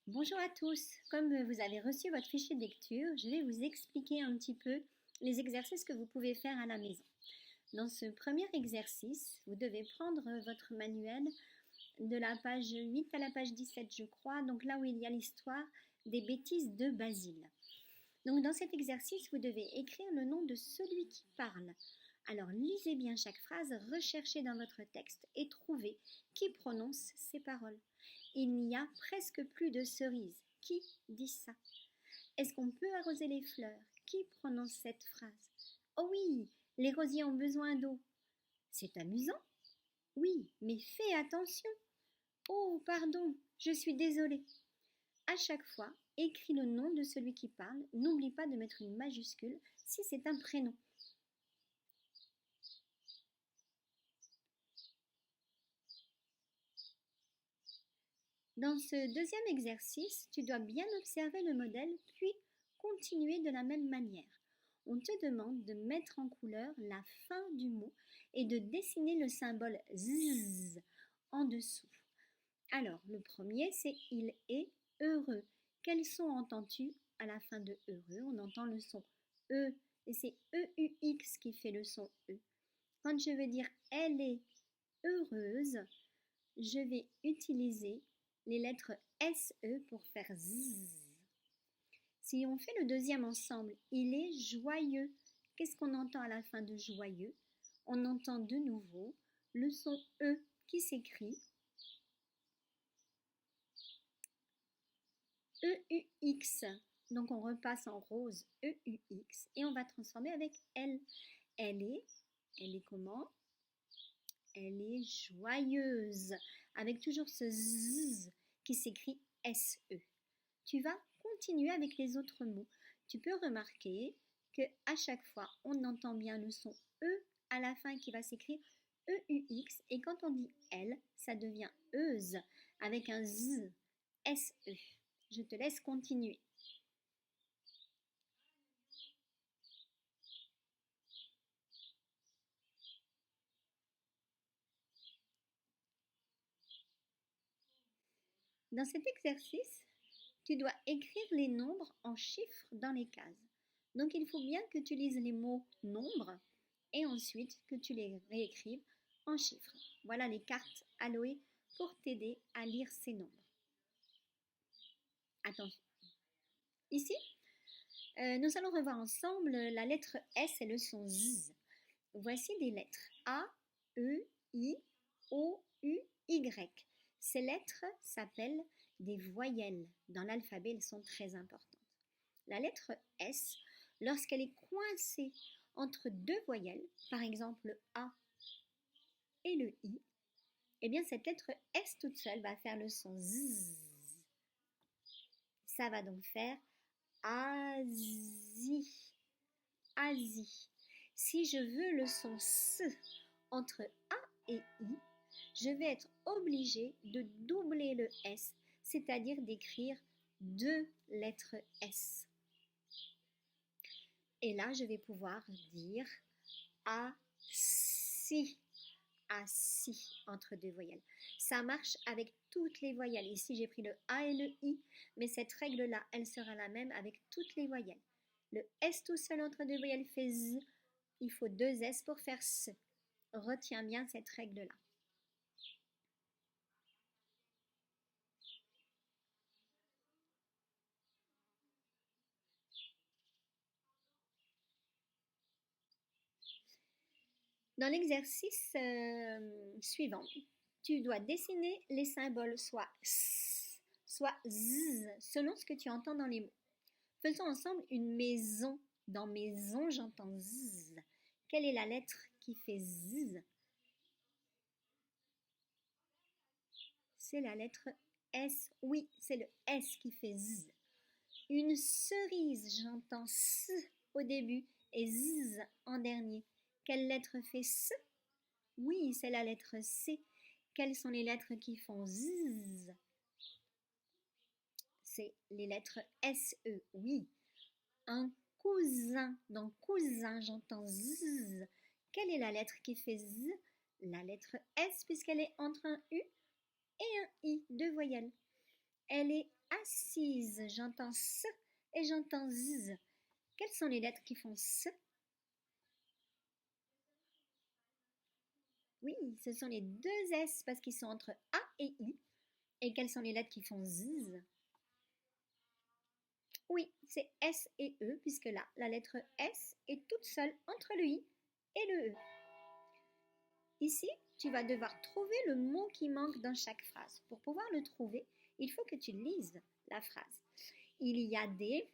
Bonjour à tous. Comme vous avez reçu votre fichier de lecture, je vais vous expliquer un petit peu les exercices que vous pouvez faire à la maison. Dans ce premier exercice, vous devez prendre votre manuel de la page 8 à la page 17, je crois, donc là où il y a l'histoire des bêtises de Basile. Donc dans cet exercice, vous devez écrire le nom de celui qui parle. Alors lisez bien chaque phrase, recherchez dans votre texte et trouvez qui prononce ces paroles. Il n'y a presque plus de cerises. Qui dit ça? Est-ce qu'on peut arroser les fleurs? Qui prononce cette phrase? Oh oui, les rosiers ont besoin d'eau. C'est amusant. Oui, mais fais attention. Oh, pardon, je suis désolée. À chaque fois, écris le nom de celui qui parle. N'oublie pas de mettre une majuscule si c'est un prénom. Dans ce deuxième exercice, tu dois bien observer le modèle, puis continuer de la même manière. On te demande de mettre en couleur la fin du mot et de dessiner le symbole ZZ en dessous. Alors, le premier, c'est il est heureux. Quel son entends-tu à la fin de heureux? On entend le son E et c'est EUX qui fait le son E. Quand je veux dire elle est heureuse, je vais utiliser les lettres SE pour faire Z. Si on fait le deuxième ensemble, il est joyeux. Qu'est-ce qu'on entend à la fin de joyeux? On entend de nouveau le son E qui s'écrit EUX. Donc on repasse en rose EUX et on va transformer avec L. Elle est comment? Elle est joyeuse. Avec toujours ce Z qui s'écrit SE. Tu vas continuer avec les autres mots. Tu peux remarquer que à chaque fois, on entend bien le son E à la fin qui va s'écrire EUX et quand on dit elle, ça devient euse avec un Z, SE. Je te laisse continuer. Dans cet exercice, tu dois écrire les nombres en chiffres dans les cases. Donc il faut bien que tu lises les mots nombres et ensuite que tu les réécrives en chiffres. Voilà les cartes Aloé pour t'aider à lire ces nombres. Attention. Ici, nous allons revoir ensemble la lettre S et le son Z. Voici des lettres A, E, I, O, U, Y. Ces lettres s'appellent des voyelles. Dans l'alphabet, elles sont très importantes. La lettre S, lorsqu'elle est coincée entre deux voyelles, par exemple le A et le I, eh bien cette lettre S toute seule va faire le son Z. Ça va donc faire Asie. Asie. Si je veux le son S entre A et I, je vais être obligée de doubler le S, c'est-à-dire d'écrire deux lettres S. Et là, je vais pouvoir dire assis, assis entre deux voyelles. Ça marche avec toutes les voyelles. Ici, j'ai pris le A et le I, mais cette règle-là, elle sera la même avec toutes les voyelles. Le S tout seul entre deux voyelles fait Z. Il faut deux S pour faire S. Retiens bien cette règle-là. Dans l'exercice suivant, tu dois dessiner les symboles soit S, soit Z, selon ce que tu entends dans les mots. Faisons ensemble une maison. Dans maison, j'entends Z. Quelle est la lettre qui fait Z? C'est la lettre S. Oui, c'est le S qui fait Z. Une cerise, j'entends S au début et Z en dernier. Quelle lettre fait S? Oui, c'est la lettre C. Quelles sont les lettres qui font Z? C'est les lettres SE. Oui. Un cousin. Dans cousin, j'entends Z. Quelle est la lettre qui fait Z? La lettre S, puisqu'elle est entre un U et un I, deux voyelles. Elle est assise. J'entends S et j'entends Z. Quelles sont les lettres qui font S? Oui, ce sont les deux S parce qu'ils sont entre A et I. Et quelles sont les lettres qui font Z? Oui, c'est S et E, puisque là, la lettre S est toute seule entre le I et le E. Ici, tu vas devoir trouver le mot qui manque dans chaque phrase. Pour pouvoir le trouver, il faut que tu lises la phrase. Il y a des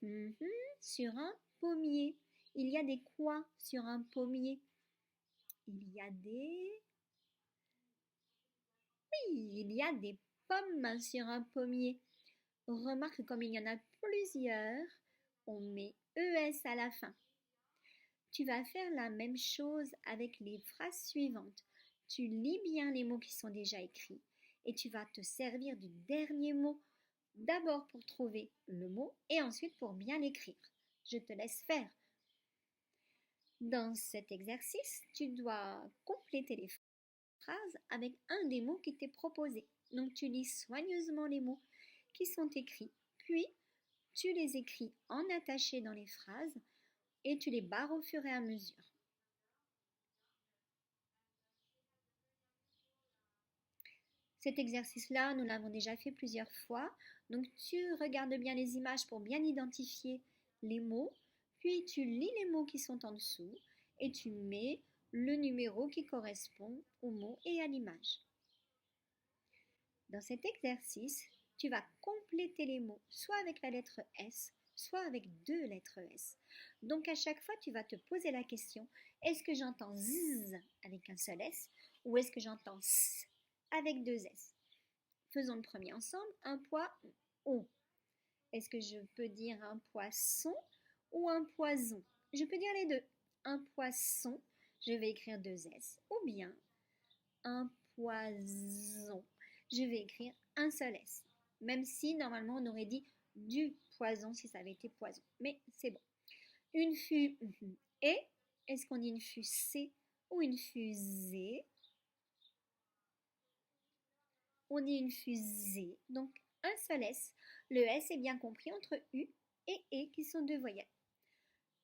sur un pommier. Il y a des quoi sur un pommier? Il y a des... Oui, il y a des pommes sur un pommier. Remarque comme il y en a plusieurs, on met ES à la fin. Tu vas faire la même chose avec les phrases suivantes. Tu lis bien les mots qui sont déjà écrits et tu vas te servir du dernier mot d'abord pour trouver le mot et ensuite pour bien l'écrire. Je te laisse faire. Dans cet exercice, tu dois compléter les phrases avec un des mots qui t'est proposé. Donc tu lis soigneusement les mots qui sont écrits, puis tu les écris en attaché dans les phrases et tu les barres au fur et à mesure. Cet exercice-là, nous l'avons déjà fait plusieurs fois. Donc tu regardes bien les images pour bien identifier les mots, puis tu lis les mots qui sont en dessous et tu mets le numéro qui correspond au mot et à l'image. Dans cet exercice, tu vas compléter les mots soit avec la lettre S, soit avec deux lettres S. Donc à chaque fois, tu vas te poser la question, est-ce que j'entends Z avec un seul S ou est-ce que j'entends S avec deux S? Faisons le premier ensemble, un poids-on. Est-ce que je peux dire un poisson ou un poison? Je peux dire les deux. Un poisson, je vais écrire deux S, ou bien un poison, je vais écrire un seul S. Même si normalement on aurait dit du poison si ça avait été poison. Mais c'est bon. Une et, est-ce qu'on dit une fusée ou une fusée? On dit une fusée, donc un seul S. Le S est bien compris entre U et E qui sont deux voyelles.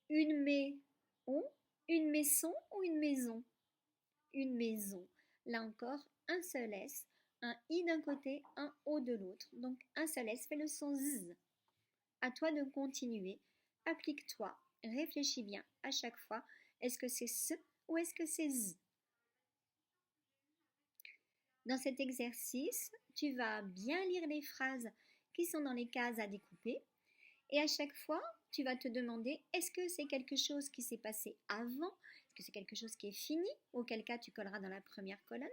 Une maison, une maison ou une maison? Une maison. Là encore, un seul S, un I d'un côté, un O de l'autre. Donc un seul S fait le son Z. À toi de continuer. Applique-toi. Réfléchis bien à chaque fois. Est-ce que c'est ce ou est-ce que c'est Z? Dans cet exercice, tu vas bien lire les phrases qui sont dans les cases à découper et à chaque fois, tu vas te demander est-ce que c'est quelque chose qui s'est passé avant? Est-ce que c'est quelque chose qui est fini? Auquel cas, tu colleras dans la première colonne.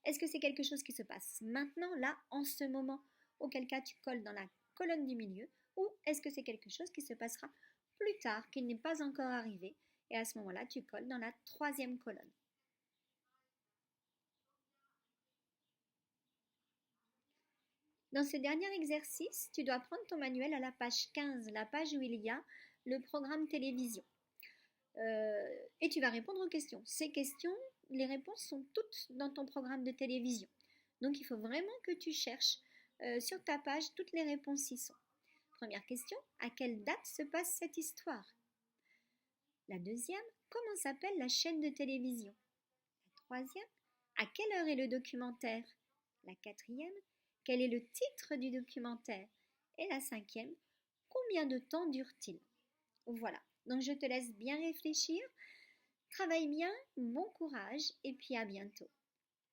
Est-ce que c'est quelque chose qui se passe maintenant, là, en ce moment? Auquel cas, tu colles dans la colonne du milieu. Ou est-ce que c'est quelque chose qui se passera plus tard, qui n'est pas encore arrivé? Et à ce moment-là, tu colles dans la troisième colonne. Dans ce dernier exercice, tu dois prendre ton manuel à la page 15, la page où il y a le programme télévision. Et tu vas répondre aux questions. Ces questions, les réponses sont toutes dans ton programme de télévision. Donc il faut vraiment que tu cherches sur ta page toutes les réponses y sont. Première question, à quelle date se passe cette histoire? La deuxième, comment s'appelle la chaîne de télévision? La troisième, à quelle heure est le documentaire? La quatrième, quel est le titre du documentaire? Et la cinquième, combien de temps dure-t-il? Voilà, donc je te laisse bien réfléchir. Travaille bien, bon courage et puis à bientôt.